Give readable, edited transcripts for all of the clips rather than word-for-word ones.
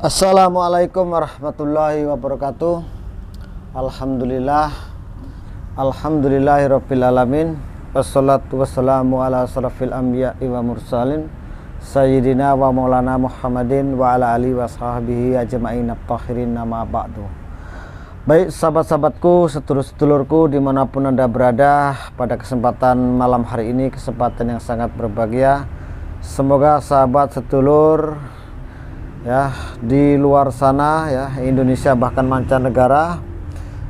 Assalamualaikum warahmatullahi wabarakatuh. Alhamdulillah, alhamdulillahirabbil alamin. Wassalatu wassalamu ala asrafil anbiya'i wa mursalin sayyidina wa maulana Muhammadin wa ala alihi wa sahbihi ajma'in at-tahirin, nama ba'du. Baik sahabat-sahabatku, sedulur-sedulurku dimanapun Anda berada, pada kesempatan malam hari ini, kesempatan yang sangat berbahagia. Semoga sahabat sedulur ya di luar sana, ya Indonesia bahkan mancanegara,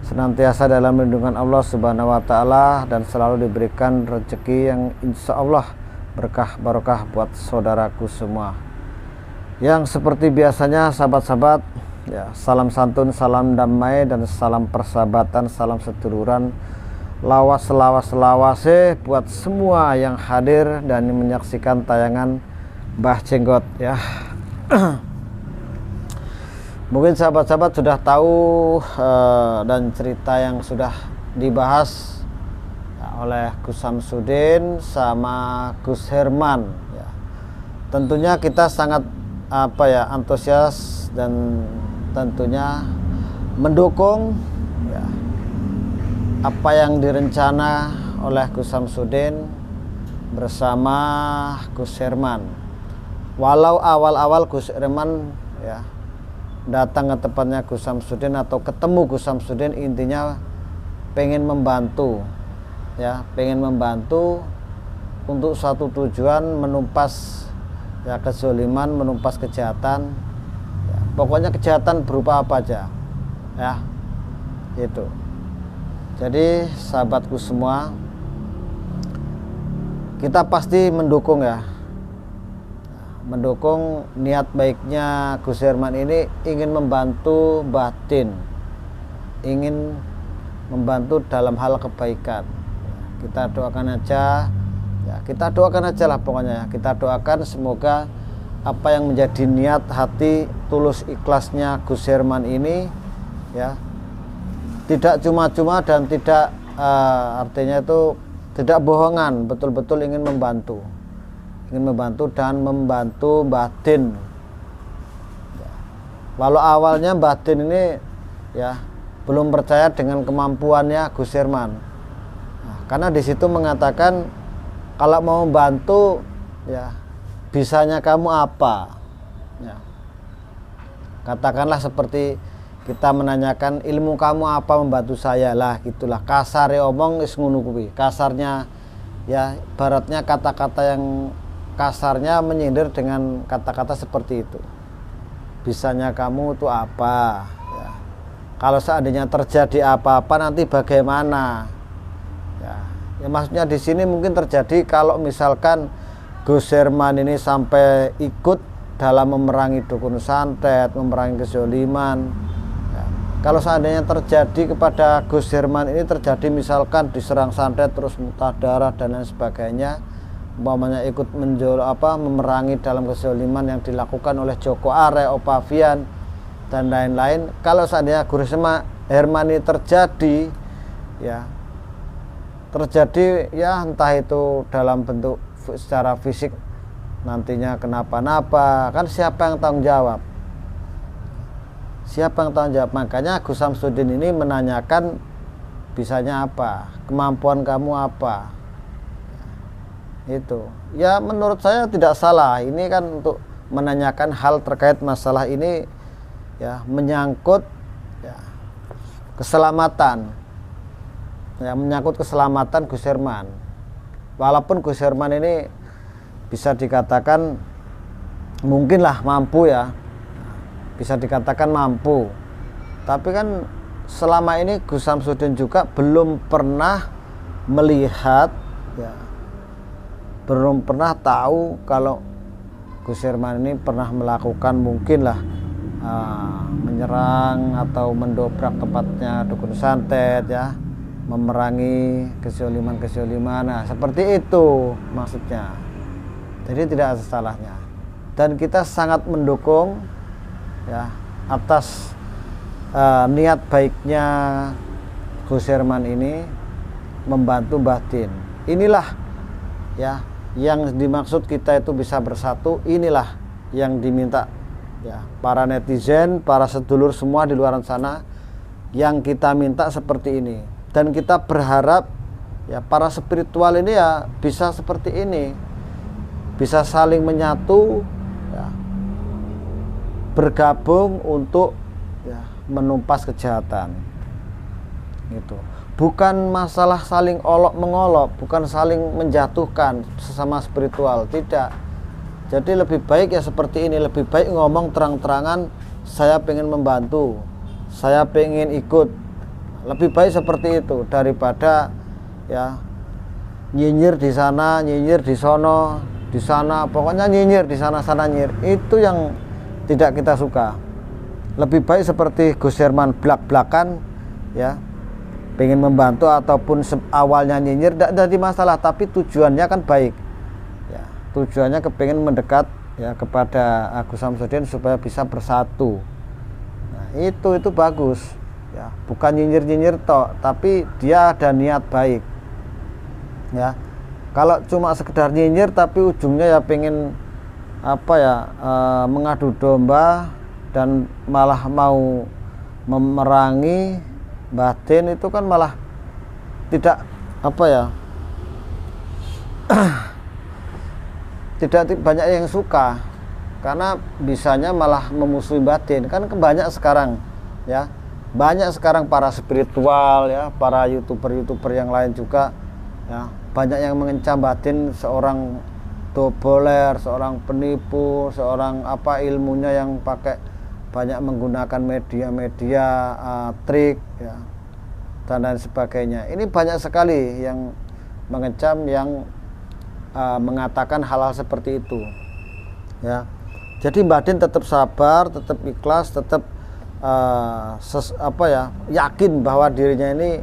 senantiasa dalam lindungan Allah Subhanahu wa taala dan selalu diberikan rezeki yang insya Allah berkah barokah buat saudaraku semua. Yang seperti biasanya sahabat-sahabat, ya salam santun, salam damai dan salam persahabatan, salam seduluran, lawas selawase buat semua yang hadir dan menyaksikan tayangan Mbah Jenggot ya. Mungkin sahabat-sahabat sudah tahu dan cerita yang sudah dibahas oleh Gus Samsudin sama Gus Herman ya. Tentunya kita sangat antusias dan tentunya mendukung ya, apa yang direncana oleh Gus Samsudin bersama Gus Herman. Walau awal-awal Gus Herman ya datang ke tempatnya Gus Samsudin atau ketemu Gus Samsudin, intinya pengen membantu ya, pengen membantu untuk satu tujuan, menumpas ya kezaliman, menumpas kejahatan ya, pokoknya kejahatan berupa apa aja ya itu. Jadi sahabatku semua, kita pasti mendukung ya, mendukung niat baiknya Gus Herman ini, ingin membantu batin, ingin membantu dalam hal kebaikan. Kita doakan aja ya, kita doakan aja lah pokoknya ya. Kita doakan semoga apa yang menjadi niat hati tulus ikhlasnya Gus Herman ini ya, tidak cuma-cuma dan tidak artinya itu tidak bohongan, betul-betul ingin membantu dan membantu batin ya. Walau awalnya batin ini ya belum percaya dengan kemampuannya Gus Herman, nah, karena di situ mengatakan kalau mau membantu ya bisanya kamu apa ya. Katakanlah seperti kita menanyakan ilmu kamu apa membantu saya lah, gitulah kasar ya omong is ngono kuwi. Kasarnya ya, baratnya kata-kata yang kasarnya menyindir dengan kata-kata seperti itu. Bisanya kamu itu apa ya. Kalau seandainya terjadi apa-apa nanti bagaimana ya. Ya maksudnya di sini mungkin terjadi kalau misalkan Gus Herman ini sampai ikut dalam memerangi dukun santet, memerangi kezaliman ya. Kalau seandainya terjadi kepada Gus Herman ini, terjadi misalkan diserang santet terus muntah darah dan lain sebagainya, umpamanya ikut memerangi dalam kezaliman yang dilakukan oleh Joko Are, Opavian dan lain-lain. Kalau seandainya Gus Herman ini terjadi ya entah itu dalam bentuk secara fisik nantinya kenapa-napa, kan siapa yang tanggung jawab? Makanya Gus Samsudin ini menanyakan bisanya apa, kemampuan kamu apa. Itu ya menurut saya tidak salah. Ini kan untuk menanyakan hal terkait masalah ini ya, menyangkut ya keselamatan ya, menyangkut keselamatan Gus Herman. Walaupun Gus Herman ini bisa dikatakan mungkinlah mampu ya, bisa dikatakan mampu, tapi kan selama ini Gus Samsudin juga belum pernah melihat ya, belum pernah tahu kalau Gus Herman ini pernah melakukan mungkinlah menyerang atau mendobrak tempatnya dukun santet ya, memerangi kezaliman. Nah, seperti itu maksudnya. Jadi tidak ada salahnya. Dan kita sangat mendukung ya atas niat baiknya Gus Herman ini membantu batin. Inilah ya yang dimaksud kita itu bisa bersatu, inilah yang diminta ya, para netizen, para sedulur semua di luar sana, yang kita minta seperti ini. Dan kita berharap ya para spiritual ini ya bisa seperti ini, bisa saling menyatu, ya, bergabung untuk ya menumpas kejahatan. Gitu. Bukan masalah saling olok mengolok, bukan saling menjatuhkan sesama spiritual, tidak. Jadi lebih baik ya seperti ini, lebih baik ngomong terang-terangan, saya pengen membantu, saya pengen ikut. Lebih baik seperti itu daripada ya nyinyir di sana, nyinyir di sono, di sana, pokoknya nyinyir di sana nyinyir. Itu yang tidak kita suka. Lebih baik seperti Gus Herman belak-belakan ya, pengen membantu ataupun awalnya nyinyir, tidak jadi masalah, tapi tujuannya kan baik. Tujuannya kepengen mendekat ya kepada Agus Samsudin supaya bisa bersatu. Nah, itu bagus ya, bukan nyinyir tok, tapi dia ada niat baik. Ya. Kalau cuma sekedar nyinyir tapi ujungnya ya pengen mengadu domba dan malah mau memerangi batin, itu kan malah tidak tidak banyak yang suka, karena bisanya malah memusuhi batin. Kan banyak sekarang ya, banyak sekarang para spiritual ya, para youtuber yang lain juga ya, banyak yang mengencam batin seorang doboler, seorang penipu, seorang ilmunya yang pakai banyak menggunakan media trik ya, dan lain sebagainya. Ini banyak sekali yang mengecam, yang mengatakan hal-hal seperti itu ya. Jadi Mbak Din tetap sabar, tetap ikhlas, tetap yakin bahwa dirinya ini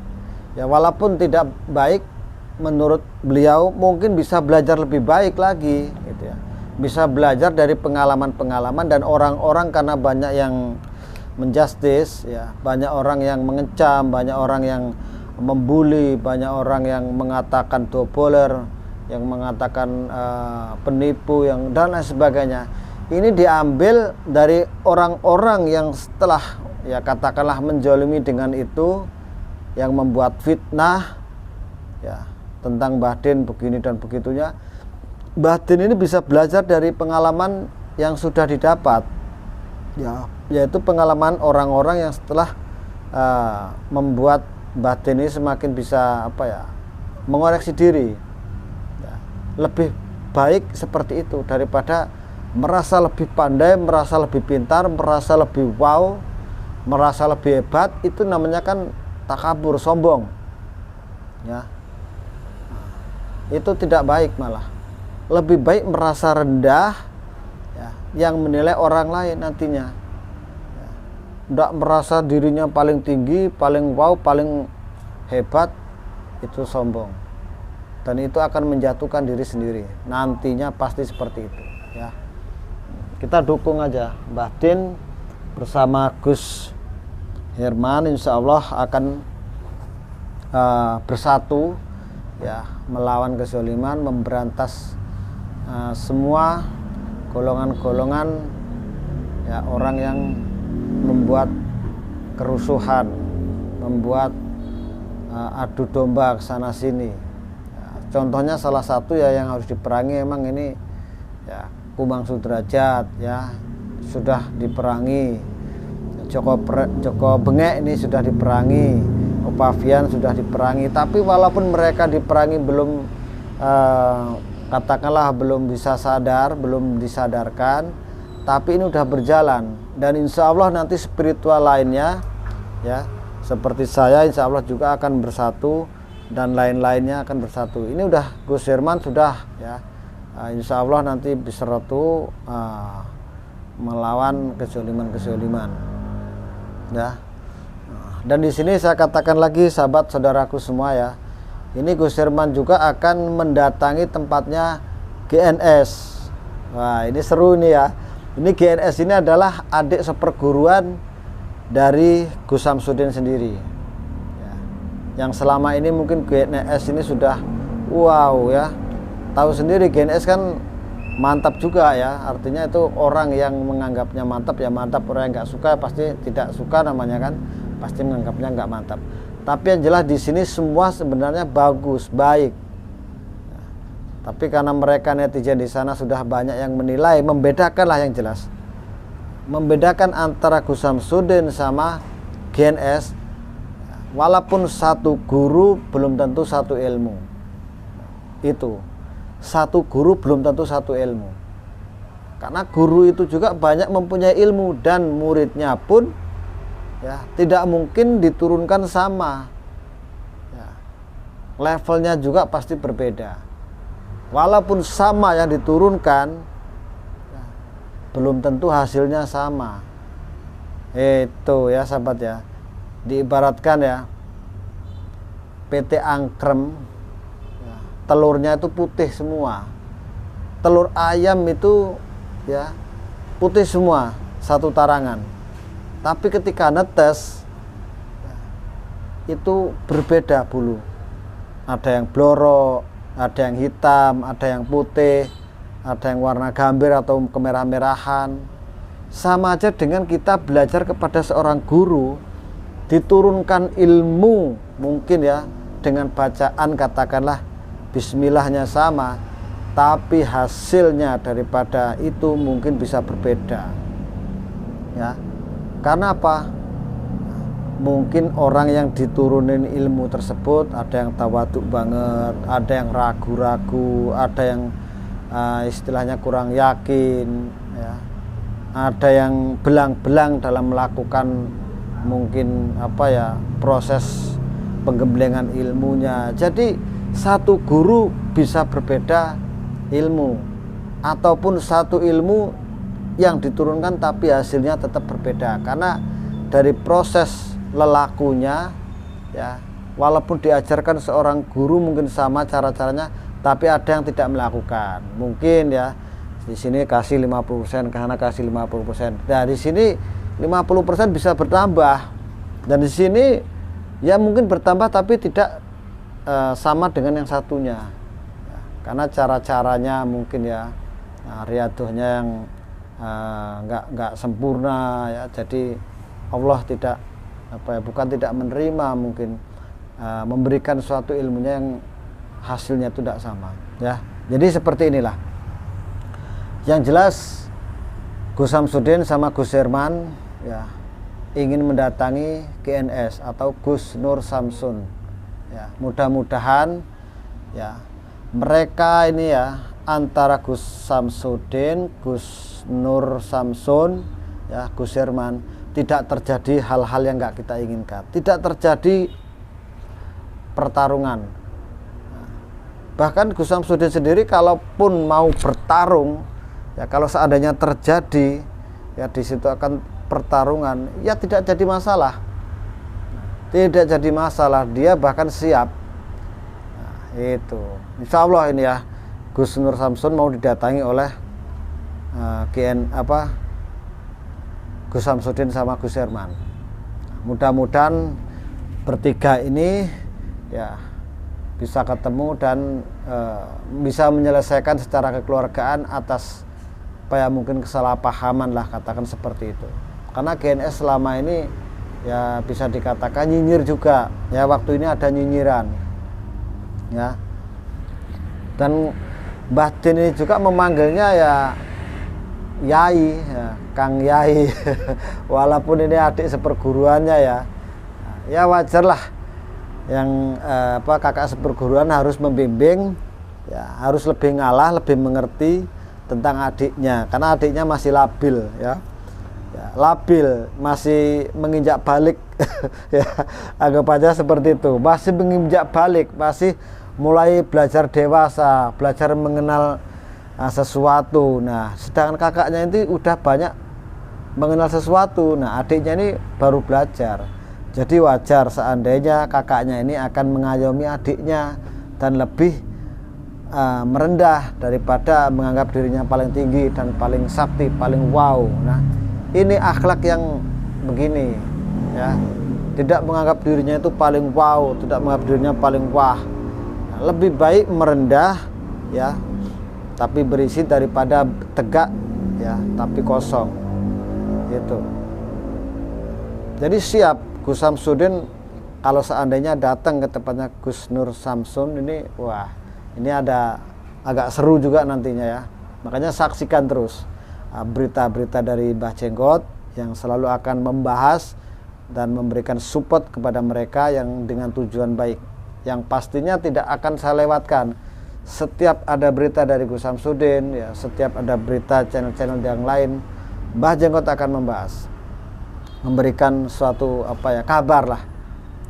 ya walaupun tidak baik menurut beliau, mungkin bisa belajar lebih baik lagi gitu ya. Bisa belajar dari pengalaman-pengalaman dan orang-orang, karena banyak yang menjustis ya, banyak orang yang mengecam, banyak orang yang membuli, banyak orang yang mengatakan doboler, yang mengatakan penipu, yang dan lain sebagainya. Ini diambil dari orang-orang yang setelah ya katakanlah menzalimi dengan itu, yang membuat fitnah ya tentang Mbah Din begini dan begitunya. Mbah Din ini bisa belajar dari pengalaman yang sudah didapat ya, yaitu pengalaman orang-orang yang setelah membuat Mbah Din ini semakin bisa mengoreksi diri. Lebih baik seperti itu daripada merasa lebih pandai, merasa lebih pintar, merasa lebih wow, merasa lebih hebat. Itu namanya kan takabur, sombong ya. Itu tidak baik, malah lebih baik merasa rendah ya, yang menilai orang lain nantinya ya. Tidak merasa dirinya paling tinggi, paling wow, paling hebat, itu sombong. Dan itu akan menjatuhkan diri sendiri. Nantinya pasti seperti itu ya. Kita dukung aja Mbah Din bersama Gus Herman, insya Allah akan bersatu ya, melawan kezaliman, memberantas semua golongan-golongan ya, orang yang membuat kerusuhan, membuat adu domba ke sana sini. Contohnya salah satu ya yang harus diperangi emang ini ya, Kumbang Sudrajat ya sudah diperangi, Joko Bengek ini sudah diperangi, Opavian sudah diperangi. Tapi walaupun mereka diperangi belum katakanlah belum bisa sadar, belum disadarkan, tapi ini udah berjalan. Dan insya Allah nanti spiritual lainnya ya seperti saya insya Allah juga akan bersatu, dan lain-lainnya akan bersatu. Ini udah Gus Herman sudah ya, insya Allah nanti bersatu melawan kezaliman ya. Dan di sini saya katakan lagi sahabat saudaraku semua ya, ini Gus Herman juga akan mendatangi tempatnya GNS. Wah ini seru nih ya. Ini GNS ini adalah adik seperguruan dari Gus Samsudin sendiri. Yang selama ini mungkin GNS ini sudah wow ya, tahu sendiri GNS kan mantap juga ya, artinya itu orang yang menganggapnya mantap ya mantap, orang yang nggak suka pasti tidak suka namanya kan, pasti menganggapnya nggak mantap. Tapi yang jelas di sini semua sebenarnya bagus, baik. Tapi karena mereka netizen di sana sudah banyak yang menilai, membedakanlah yang jelas, membedakan antara Gus Samsudin sama GNS. Walaupun satu guru belum tentu satu ilmu. Itu satu guru belum tentu satu ilmu, karena guru itu juga banyak mempunyai ilmu dan muridnya pun ya tidak mungkin diturunkan sama ya, levelnya juga pasti berbeda. Walaupun sama yang diturunkan ya, belum tentu hasilnya sama. Itu ya sahabat ya, diibaratkan ya PT Angkrem, telurnya itu putih semua, telur ayam itu ya putih semua satu tarangan, tapi ketika netes itu berbeda bulu, ada yang blorok, ada yang hitam, ada yang putih, ada yang warna gambir atau kemerah-merahan. Sama aja dengan kita belajar kepada seorang guru, diturunkan ilmu mungkin ya dengan bacaan katakanlah bismillahnya sama, tapi hasilnya daripada itu mungkin bisa berbeda ya. Karena apa? Mungkin orang yang diturunin ilmu tersebut ada yang tawaduk banget, ada yang ragu-ragu, ada yang istilahnya kurang yakin ya, ada yang belang-belang dalam melakukan mungkin apa ya proses penggemblengan ilmunya. Jadi satu guru bisa berbeda ilmu, ataupun satu ilmu yang diturunkan tapi hasilnya tetap berbeda, karena dari proses lelakunya ya, walaupun diajarkan seorang guru mungkin sama cara-caranya, tapi ada yang tidak melakukan. Mungkin ya di sini kasih 50%, karena kasih 50%. Nah, di sini 50% bisa bertambah, dan di sini ya mungkin bertambah tapi tidak sama dengan yang satunya ya, karena cara-caranya mungkin ya riadohnya yang nggak sempurna ya, jadi Allah tidak apa ya, bukan tidak menerima, mungkin memberikan suatu ilmunya yang hasilnya itu tidak sama ya. Jadi seperti inilah yang jelas. Gus Samsudin sama Gus Herman ya ingin mendatangi GNS atau Gus Nur Samsun ya, mudah-mudahan ya mereka ini ya antara Gus Samsudin, Gus Nur Samsun ya, Gus Herman tidak terjadi hal-hal yang nggak kita inginkan, tidak terjadi pertarungan. Bahkan Gus Samsudin sendiri kalaupun mau bertarung ya, kalau seandainya terjadi ya di situ akan pertarungan ya, tidak jadi masalah. Tidak jadi masalah, dia bahkan siap. Nah, itu insya Allah ini ya Gus Nur Samsun mau didatangi oleh Gus Samsudin sama Gus Herman. Mudah-mudahan bertiga ini ya bisa ketemu dan bisa menyelesaikan secara kekeluargaan atas apa ya mungkin kesalahpahaman lah, katakan seperti itu. Karena GNS selama ini ya bisa dikatakan nyinyir juga ya, waktu ini ada nyinyiran ya, dan Mbah Din ini juga memanggilnya ya Yai ya, Kang Yai walaupun ini adik seperguruannya ya wajar lah yang kakak seperguruan harus membimbing ya, harus lebih ngalah, lebih mengerti tentang adiknya, karena adiknya masih labil ya, labil, masih menginjak balik ya, anggap aja seperti itu, masih menginjak balik, masih mulai belajar dewasa, belajar mengenal sesuatu. Nah, sedangkan kakaknya itu udah banyak mengenal sesuatu. Nah, adiknya ini baru belajar. Jadi wajar seandainya kakaknya ini akan mengayomi adiknya dan lebih merendah daripada menganggap dirinya paling tinggi dan paling sakti, paling wow. Nah, ini akhlak yang begini ya, tidak menganggap dirinya itu paling wow, tidak menganggap dirinya paling wah. Nah, lebih baik merendah ya, tapi berisi daripada tegak ya, tapi kosong gitu. Jadi siap Gus Samsudin kalau seandainya datang ke tempatnya Gus Nur Samsun ini, wah ini ada agak seru juga nantinya ya. Makanya saksikan terus berita-berita dari Mbah Jenggot yang selalu akan membahas dan memberikan support kepada mereka yang dengan tujuan baik, yang pastinya tidak akan saya lewatkan. Setiap ada berita dari Gus Samsudin ya, setiap ada berita channel-channel yang lain, Mbah Jenggot akan membahas, memberikan suatu kabar lah.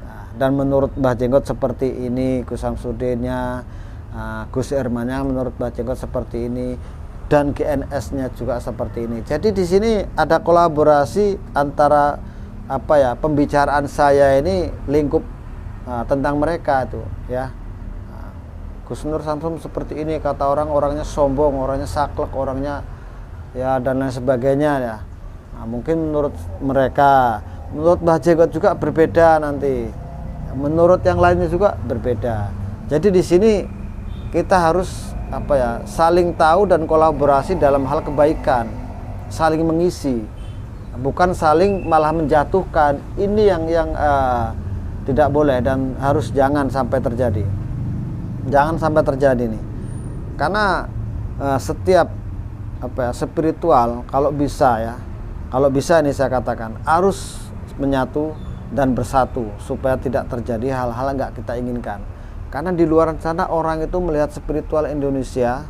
Nah, dan menurut Mbah Jenggot seperti ini Gus Samsudinnya, Gus Irmannya menurut Mbah Jenggot seperti ini, dan GNS-nya juga seperti ini. Jadi di sini ada kolaborasi antara pembicaraan saya ini lingkup tentang mereka itu ya. Gus Nur Samsun seperti ini, kata orangnya sombong, orangnya saklek, orangnya ya dan lain sebagainya ya. Nah, mungkin menurut mereka, menurut Mbah Jenggot juga berbeda nanti. Menurut yang lainnya juga berbeda. Jadi di sini kita harus saling tahu dan kolaborasi dalam hal kebaikan, saling mengisi, bukan saling malah menjatuhkan. Ini yang tidak boleh dan harus jangan sampai terjadi. Jangan sampai terjadi nih. Karena setiap spiritual kalau bisa ini saya katakan harus menyatu dan bersatu supaya tidak terjadi hal-hal nggak kita inginkan. Karena di luar sana orang itu melihat spiritual Indonesia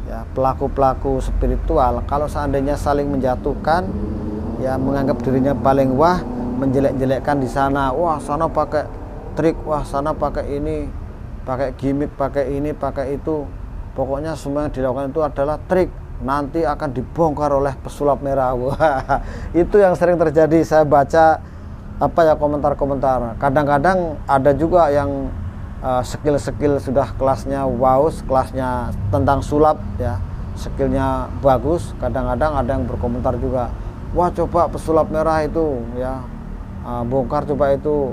ya, pelaku-pelaku spiritual kalau seandainya saling menjatuhkan ya, menganggap dirinya paling wah, menjelek-jelekkan di sana, wah sana pakai trik, wah sana pakai ini, pakai gimmick, pakai ini, pakai itu, pokoknya semua yang dilakukan itu adalah trik, nanti akan dibongkar oleh pesulap merah. Wah, itu yang sering terjadi. Saya baca komentar-komentar. Kadang-kadang ada juga yang skill sudah kelasnya wow, kelasnya tentang sulap ya, skillnya bagus. Kadang-kadang ada yang berkomentar juga, wah coba pesulap merah itu ya, bongkar coba itu.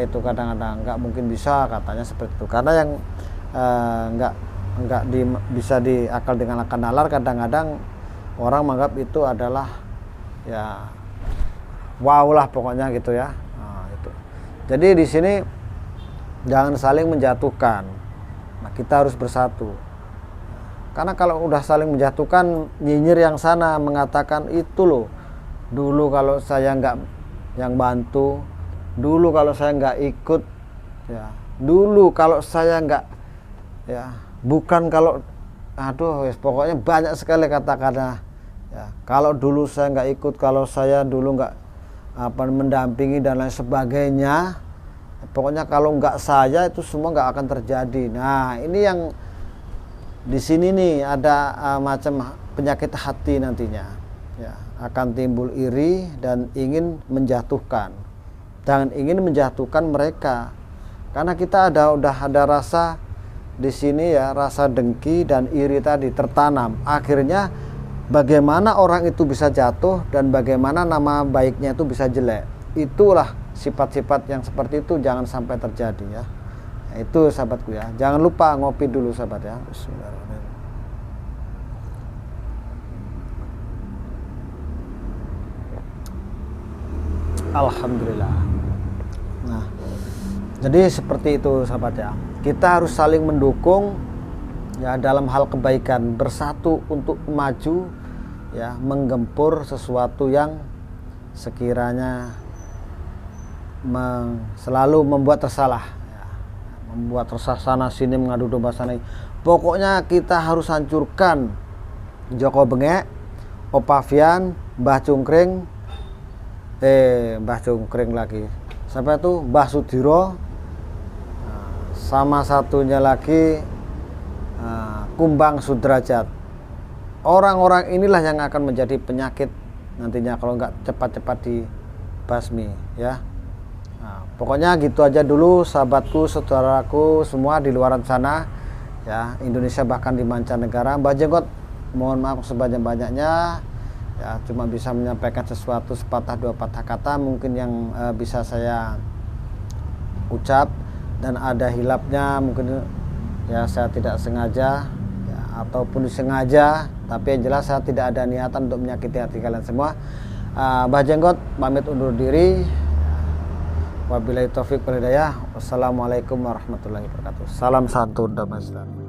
Itu kadang-kadang nggak mungkin bisa, katanya seperti itu. Karena yang nggak bisa diakal dengan akal nalar, kadang-kadang orang menganggap itu adalah ya wow lah pokoknya gitu ya. Itu. Jadi di sini jangan saling menjatuhkan. Nah, kita harus bersatu. Karena kalau udah saling menjatuhkan, nyinyir yang sana mengatakan itu loh, dulu kalau saya nggak yang bantu, dulu kalau saya nggak ikut ya, dulu kalau saya nggak ya, bukan kalau pokoknya banyak sekali kata-kata ya, kalau dulu saya nggak ikut, kalau saya dulu nggak mendampingi dan lain sebagainya, pokoknya kalau nggak saya itu semua nggak akan terjadi. Nah ini yang di sini nih ada macam penyakit hati nantinya ya, akan timbul iri dan ingin menjatuhkan, dan ingin menjatuhkan mereka. Karena kita udah ada rasa di sini ya, rasa dengki dan iri tadi tertanam. Akhirnya bagaimana orang itu bisa jatuh dan bagaimana nama baiknya itu bisa jelek. Itulah sifat-sifat yang seperti itu jangan sampai terjadi ya. Nah, itu sahabatku ya. Jangan lupa ngopi dulu sahabat ya. Bismillahirrahmanirrahim. Alhamdulillah. Nah, jadi seperti itu sahabat ya. Kita harus saling mendukung ya dalam hal kebaikan, bersatu untuk maju ya, menggempur sesuatu yang sekiranya selalu membuat tersalah ya, membuat resah sana sini, mengadu domba sana. Pokoknya kita harus hancurkan Joko Bengek, Opavian, Mbah Cungkring, Mbah Cungkring lagi, sampai itu Mbah Sudiro, sama satunya lagi Kumbang Sudrajat. Orang-orang inilah yang akan menjadi penyakit nantinya kalau nggak cepat-cepat dibasmi ya. Nah, pokoknya gitu aja dulu sahabatku, saudaraku semua di luaran sana ya, Indonesia bahkan di mancanegara. Mbah Jenggot mohon maaf sebanyak-banyaknya ya, cuma bisa menyampaikan sesuatu sepatah dua patah kata mungkin yang bisa saya ucap, dan ada hilapnya mungkin ya, saya tidak sengaja ya, ataupun disengaja, tapi yang jelas saya tidak ada niatan untuk menyakiti hati kalian semua. Mbah Jenggot pamit undur diri. Wabillahi taufik wal hidayah. Wassalamualaikum warahmatullahi wabarakatuh. Salam santun damai sejahtera.